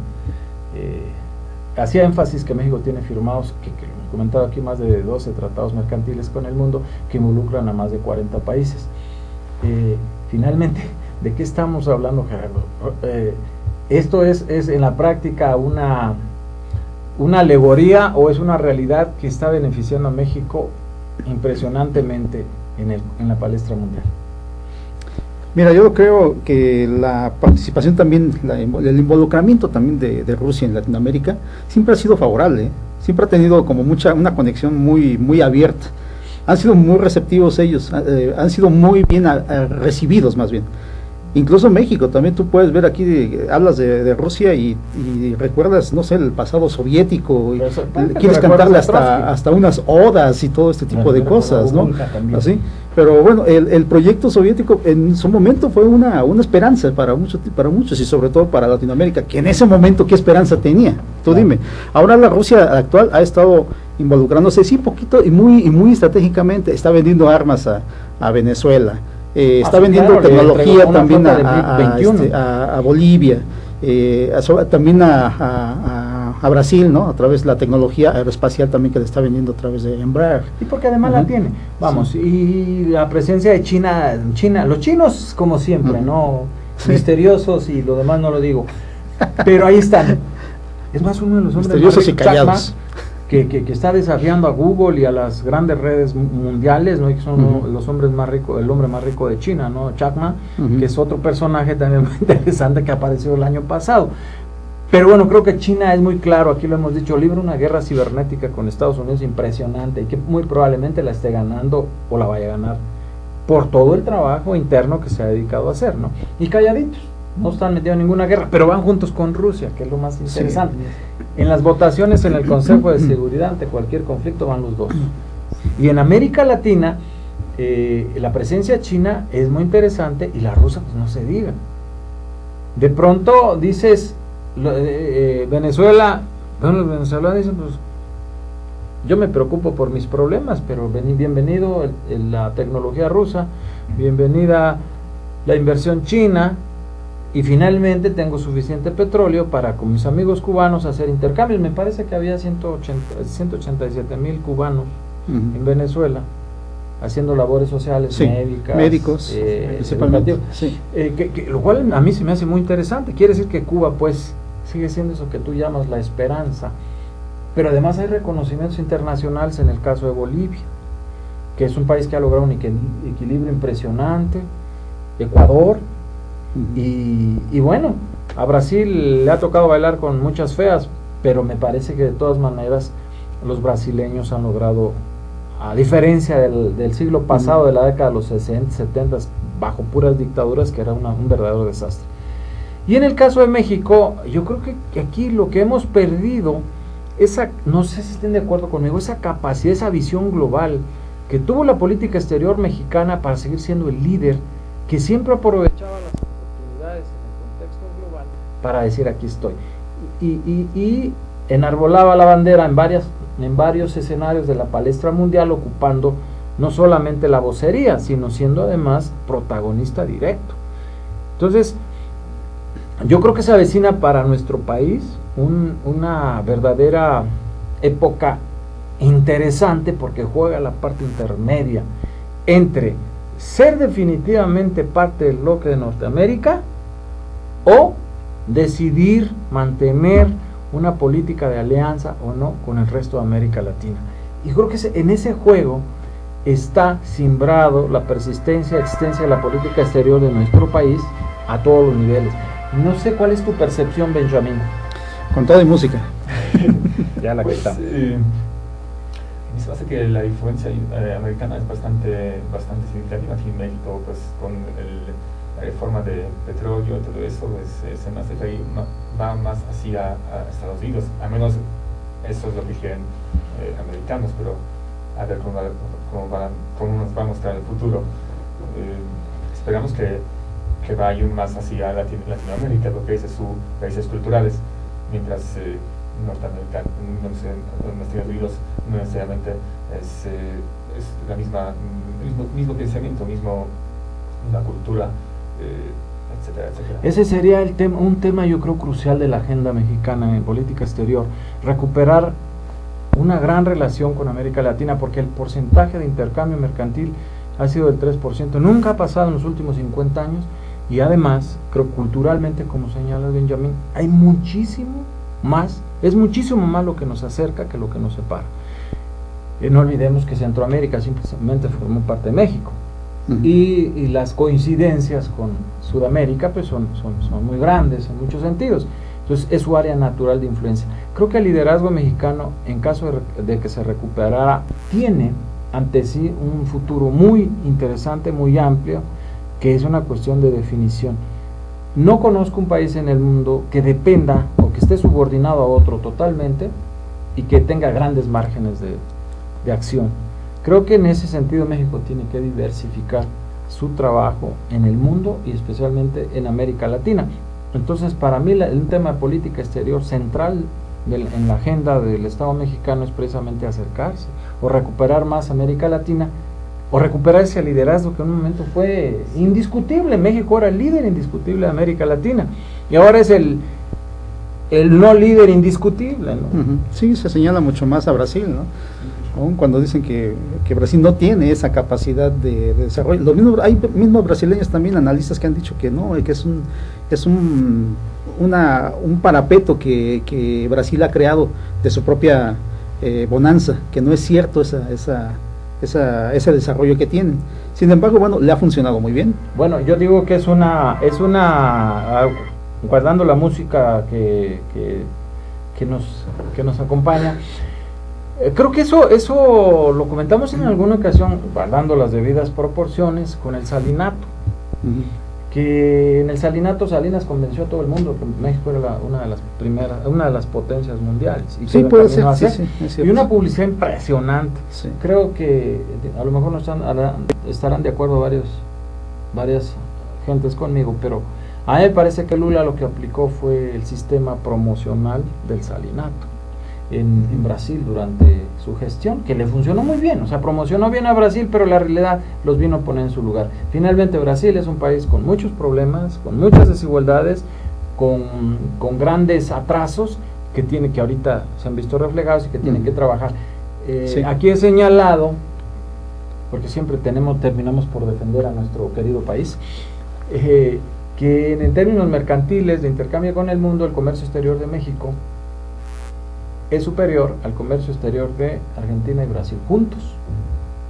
hacía énfasis que México tiene firmados, que lo comentaba aquí, más de 12 tratados mercantiles con el mundo que involucran a más de 40 países. Finalmente, ¿de qué estamos hablando, Gerardo? ¿Esto es en la práctica una alegoría o es una realidad que está beneficiando a México impresionantemente en la palestra mundial? Mira, yo creo que la participación también, el involucramiento también de Rusia en Latinoamérica siempre ha sido favorable, siempre ha tenido como una conexión muy abierta. Han sido muy receptivos ellos, han sido muy bien recibidos más bien. Incluso México, también tú puedes ver aquí, hablas de Rusia y recuerdas, no sé, el pasado soviético, y quieres cantarle hasta unas odas y todo este tipo de cosas, ¿no? Así, pero bueno, el proyecto soviético en su momento fue una esperanza para muchos y sobre todo para Latinoamérica, que en ese momento, ¿qué esperanza tenía? Tú dime. Ahora la Rusia actual ha estado involucrándose, sí, poquito y muy estratégicamente, está vendiendo armas a Venezuela, está vendiendo tecnología también a Bolivia, también a Brasil, ¿no? A través de la tecnología aeroespacial también que le está vendiendo a través de Embraer. Y porque además la tiene, vamos, sí. Y la presencia de China, los chinos como siempre, ¿no? Misteriosos y lo demás no lo digo, pero ahí están. Es más, uno de los hombres misteriosos y callados, que está desafiando a Google y a las grandes redes mundiales, ¿no? Y que son los hombres más ricos, el hombre más rico de China, ¿no? Jack Ma, que es otro personaje también muy interesante que apareció el año pasado. Pero bueno, creo que China es muy claro, aquí lo hemos dicho, libra una guerra cibernética con Estados Unidos impresionante y que muy probablemente la esté ganando o la vaya a ganar por todo el trabajo interno que se ha dedicado a hacer, ¿no? Y calladitos. No están metidos en ninguna guerra, pero van juntos con Rusia, que es lo más interesante. Sí. En las votaciones en el Consejo de Seguridad ante cualquier conflicto van los dos. Y en América Latina, la presencia china es muy interesante y la rusa, pues no se diga. De pronto dices, Venezuela, bueno, los venezolanos dicen, pues yo me preocupo por mis problemas, pero bienvenido la tecnología rusa, bienvenida la inversión china. Y finalmente tengo suficiente petróleo para con mis amigos cubanos hacer intercambios. Me parece que había 187,000 cubanos en Venezuela haciendo labores sociales, médicos, principalmente. Sí. Lo cual a mí se me hace muy interesante. Quiere decir que Cuba pues sigue siendo eso que tú llamas la esperanza. Pero además hay reconocimientos internacionales en el caso de Bolivia, que es un país que ha logrado un equilibrio impresionante. Ecuador. Y bueno, a Brasil le ha tocado bailar con muchas feas, pero me parece que de todas maneras los brasileños han logrado, a diferencia del siglo pasado, de la década de los 60, 70, bajo puras dictaduras, que era un verdadero desastre. Y en el caso de México, yo creo que aquí lo que hemos perdido, no sé si estén de acuerdo conmigo, esa capacidad, esa visión global que tuvo la política exterior mexicana para seguir siendo el líder, que siempre aprovechaba las oportunidades en el contexto global para decir aquí estoy, y enarbolaba la bandera en varios escenarios de la palestra mundial, ocupando no solamente la vocería, sino siendo además protagonista directo. Entonces yo creo que se avecina para nuestro país una verdadera época interesante, porque juega la parte intermedia entre ser definitivamente parte del bloque de Norteamérica o decidir mantener una política de alianza o no con el resto de América Latina. Y creo que en ese juego está simbrado la persistencia, existencia de la política exterior de nuestro país a todos los niveles. No sé cuál es tu percepción, Benjamín. Con todo y música. Ya la quitamos. Me parece que la influencia americana es bastante significativa aquí en México, pues con la reforma de petróleo y todo eso, pues se me hace que ahí va más hacia a Estados Unidos, al menos eso es lo que quieren americanos, pero a ver cómo nos va a mostrar el futuro. Esperamos que vaya más hacia Latinoamérica, porque ese es sus raíces culturales, mientras Estados Unidos no necesariamente es la mismo pensamiento, la cultura, etcétera, etcétera. Ese sería un tema yo creo crucial de la agenda mexicana en política exterior, recuperar una gran relación con América Latina, porque el porcentaje de intercambio mercantil ha sido del 3%, nunca ha pasado en los últimos 50 años, y además creo culturalmente, como señala Benjamín, hay muchísimo más, es muchísimo más lo que nos acerca que lo que nos separa. No olvidemos que Centroamérica simplemente formó parte de México, y las coincidencias con Sudamérica pues son muy grandes en muchos sentidos. Entonces es su área natural de influencia. Creo que el liderazgo mexicano, en caso de que se recuperara, tiene ante sí un futuro muy interesante, muy amplio, que es una cuestión de definición. No conozco un país en el mundo que dependa o que esté subordinado a otro totalmente y que tenga grandes márgenes de acción. Creo que en ese sentido México tiene que diversificar su trabajo en el mundo y especialmente en América Latina. Entonces, para mí un tema de política exterior central en la agenda del Estado mexicano es precisamente acercarse o recuperar más América Latina, o recuperar ese liderazgo que en un momento fue indiscutible. México era el líder indiscutible de América Latina y ahora es el no líder indiscutible, ¿no? Sí, se señala mucho más a Brasil, ¿no? Aún cuando dicen que Brasil no tiene esa capacidad de desarrollo. Hay mismos brasileños también, analistas, que han dicho que no, que es un parapeto que Brasil ha creado de su propia bonanza, que no es cierto ese desarrollo que tienen. Sin embargo, bueno, le ha funcionado muy bien. Bueno, yo digo que es una guardando la música que nos acompaña, creo que eso lo comentamos en alguna ocasión, guardando las debidas proporciones, con el salinato. Que en el salinato Salinas convenció a todo el mundo que México era una de las potencias mundiales. Y sí, puede ser, sí, y una publicidad impresionante. Sí. Creo que a lo mejor no estarán de acuerdo varias gentes conmigo, pero a mí me parece que Lula lo que aplicó fue el sistema promocional del salinato en Brasil durante su gestión, que le funcionó muy bien. O sea, promocionó bien a Brasil, pero la realidad los vino a poner en su lugar. Finalmente Brasil es un país con muchos problemas, con muchas desigualdades, con grandes atrasos que ahorita se han visto reflejados y que tienen que trabajar. Sí. Aquí he señalado, porque siempre terminamos por defender a nuestro querido país, que en términos mercantiles de intercambio con el mundo, el comercio exterior de México es superior al comercio exterior de Argentina y Brasil juntos,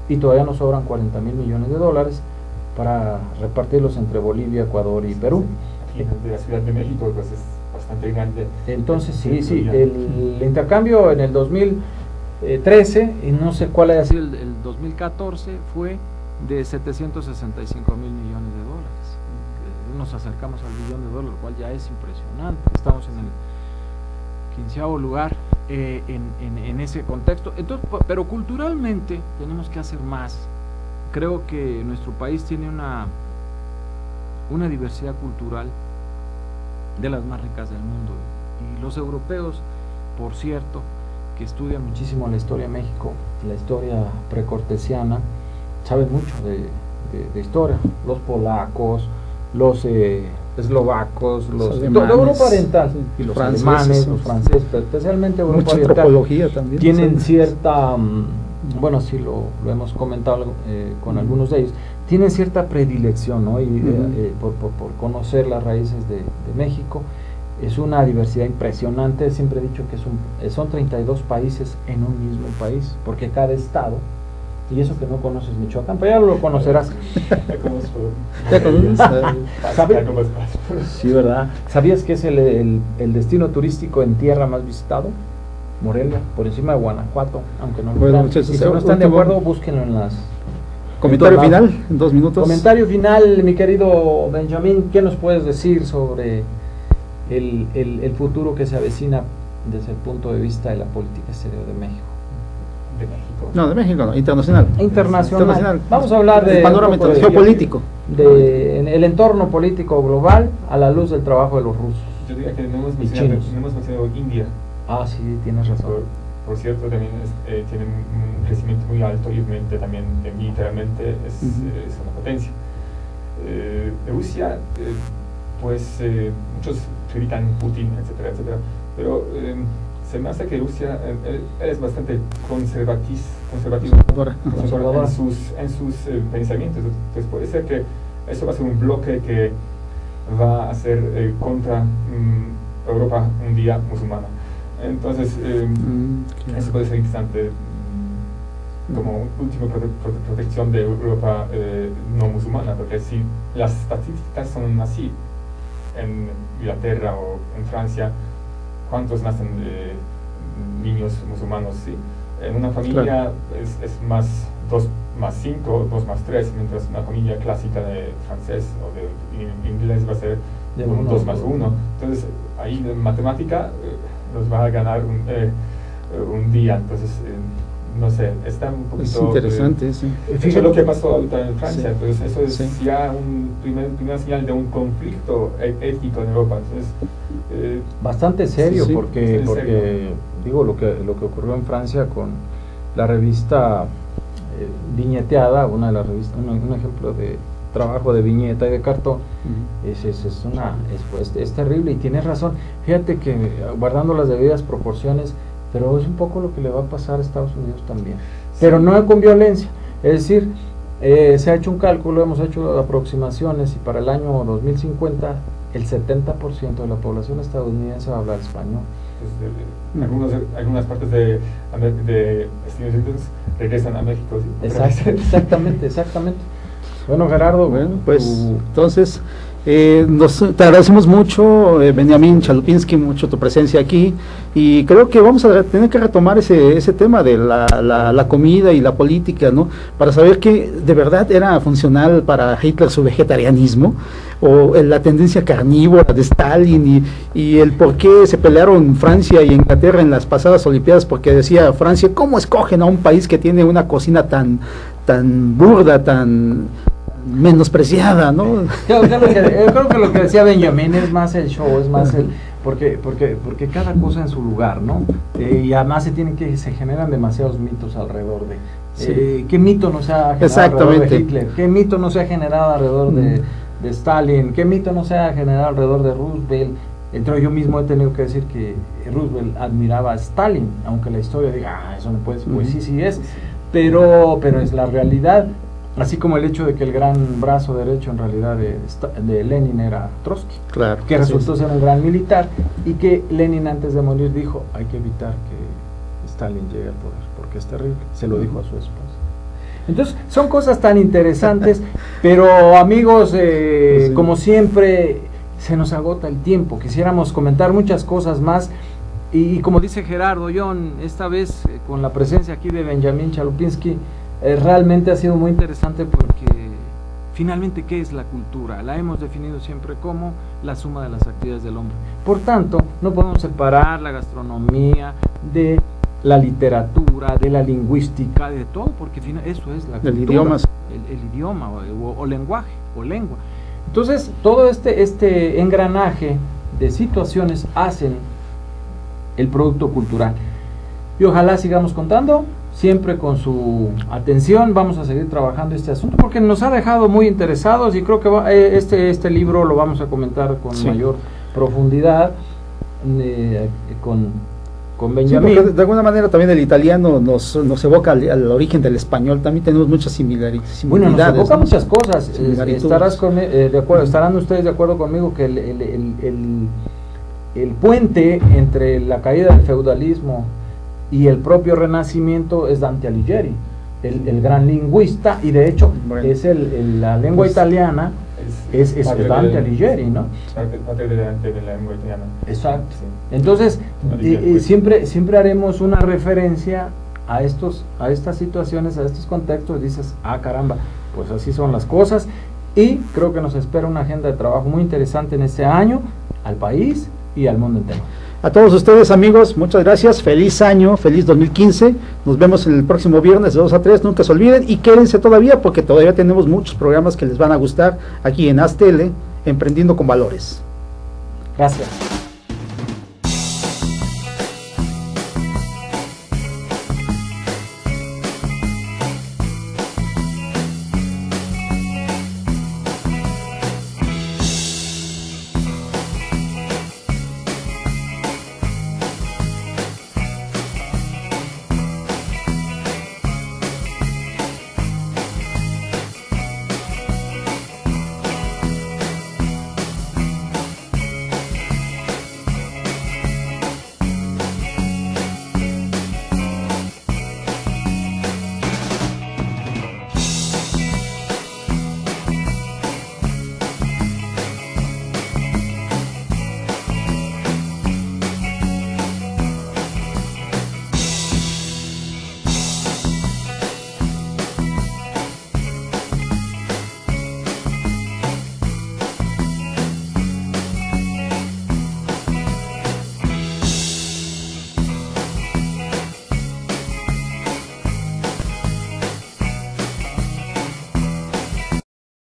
y todavía nos sobran 40 mil millones de dólares para repartirlos entre Bolivia, Ecuador y Perú. Aquí en la Ciudad de México pues es bastante grande. Entonces sí, el intercambio en el 2013, y no sé cuál haya sido el 2014, fue de 765 mil millones de dólares. Nos acercamos al billón de dólares, lo cual ya es impresionante. Estamos en el 15º lugar en ese contexto. Entonces, pero culturalmente tenemos que hacer más. Creo que nuestro país tiene una diversidad cultural de las más ricas del mundo, y los europeos, por cierto, que estudian muchísimo la historia de México, la historia precortesiana, saben mucho de historia. Los polacos, los eslovacos, los de Europa Oriental, y los alemanes, los franceses, pero especialmente Europa Oriental, antropología también tienen cierta, bueno, sí lo hemos comentado con algunos de ellos, tienen cierta predilección, ¿no? Por conocer las raíces de México. Es una diversidad impresionante. Siempre he dicho que son 32 países en un mismo país, porque cada estado, y eso que no conoces Michoacán, pero ya lo conocerás. Sí, ¿verdad? ¿Sabías que es el destino turístico en tierra más visitado? Morelia, por encima de Guanajuato, aunque no lo crean. Y si no están de acuerdo, búsquenlo en las... Comentario final, en 2 minutos. Comentario final, mi querido Benjamín, ¿qué nos puedes decir sobre el futuro que se avecina desde el punto de vista de la política exterior de México? De México. No, de México no, internacional. Internacional. Vamos a hablar del panorama geopolítico. En el entorno político global a la luz del trabajo de los rusos. Yo diría que no hemos mencionado India. Ah, sí, tienes razón. Por cierto, también tiene un crecimiento muy alto y obviamente también militarmente es una potencia. Rusia, pues muchos critican Putin, etcétera, etcétera, pero se me hace que Rusia es bastante conservativa en sus pensamientos. Entonces puede ser que eso va a ser un bloque que va a ser contra Europa un día musulmana. Entonces eso puede ser interesante como última protección de Europa no musulmana, porque si las estadísticas son así en Inglaterra o en Francia, ¿cuántos nacen niños musulmanos? ¿Sí? En una familia es más 2 más 5, 2 más 3, mientras una familia clásica de francés o de inglés va a ser 2 más 1. Entonces ahí en matemática nos va a ganar un día. Entonces no sé, está un poquito... Es interesante, sí. Eso es lo que pasó ahorita en Francia, Sí. entonces eso es Sí. ya un primera señal de un conflicto ético en Europa. Entonces, Bastante serio, Sí, sí. porque, En porque serio. digo, lo que ocurrió en Francia con la revista viñeteada, una de las revistas, un ejemplo de trabajo de viñeta y de cartón, es terrible, y tienes razón. Fíjate que guardando las debidas proporciones, pero es un poco lo que le va a pasar a Estados Unidos también, pero no con violencia. Es decir, se ha hecho un cálculo, hemos hecho aproximaciones, y para el año 2050 el 70% de la población estadounidense va a hablar español. algunas partes de Estados Unidos regresan a México. ¿Sí? Exactamente. Bueno, Gerardo, Bueno, pues entonces te agradecemos mucho, Benjamín Chalupinsky, mucho tu presencia aquí, y creo que vamos a tener que retomar ese tema de la comida y la política, ¿no? Para saber que de verdad era funcional para Hitler su vegetarianismo, o la tendencia carnívora de Stalin, y el por qué se pelearon Francia y Inglaterra en las pasadas Olimpiadas, porque decía Francia, ¿cómo escogen a un país que tiene una cocina tan burda, tan menospreciada, ¿no? Yo creo que lo que decía Benjamín es más el show, es más porque cada cosa en su lugar, ¿no? Y además se generan demasiados mitos alrededor de ¿qué mito no se ha generado alrededor de Hitler? ¿Qué mito no se ha generado alrededor de Stalin? ¿Qué mito no se ha generado alrededor de Roosevelt? Entonces yo mismo he tenido que decir que Roosevelt admiraba a Stalin, aunque la historia diga, eso no puede ser, pues sí es, pero es la realidad. Así como el hecho de que el gran brazo derecho en realidad de Lenin era Trotsky, Claro, que resultó ser un gran militar, y que Lenin antes de morir dijo, hay que evitar que Stalin llegue al poder, porque es terrible, se lo dijo a su esposa. Entonces son cosas tan interesantes, pero amigos, como siempre, se nos agota el tiempo, quisiéramos comentar muchas cosas más, y como dice Gerardo, John, esta vez con la presencia aquí de Benjamín Chalupinsky, realmente ha sido muy interesante, porque finalmente, ¿qué es la cultura? La hemos definido siempre como la suma de las actividades del hombre. Por tanto, no podemos separar la gastronomía de la literatura, de la lingüística, de todo, porque eso es la cultura. El idioma o lenguaje o lengua. Entonces, todo este engranaje de situaciones hacen el producto cultural. Y ojalá sigamos contando siempre con su atención. Vamos a seguir trabajando este asunto porque nos ha dejado muy interesados, y creo que este libro lo vamos a comentar con mayor profundidad con Benjamín. Sí, de alguna manera también el italiano nos evoca al origen del español. También tenemos muchas similaridades. Bueno, nos evoca muchas cosas. Estarán ustedes de acuerdo conmigo que el puente entre la caída del feudalismo y el propio Renacimiento es Dante Alighieri, el gran lingüista, y de hecho es la lengua italiana es Dante Alighieri, ¿no? Parte de la lengua italiana. Exacto. Entonces siempre haremos una referencia a estas situaciones, a estos contextos. Dices, caramba, pues así son las cosas, y creo que nos espera una agenda de trabajo muy interesante en este año, al país y al mundo entero. A todos ustedes, amigos, muchas gracias, feliz año, feliz 2015, nos vemos el próximo viernes de 2 a 3, nunca se olviden, y quédense todavía porque todavía tenemos muchos programas que les van a gustar aquí en AzTele, Emprendiendo con Valores. Gracias.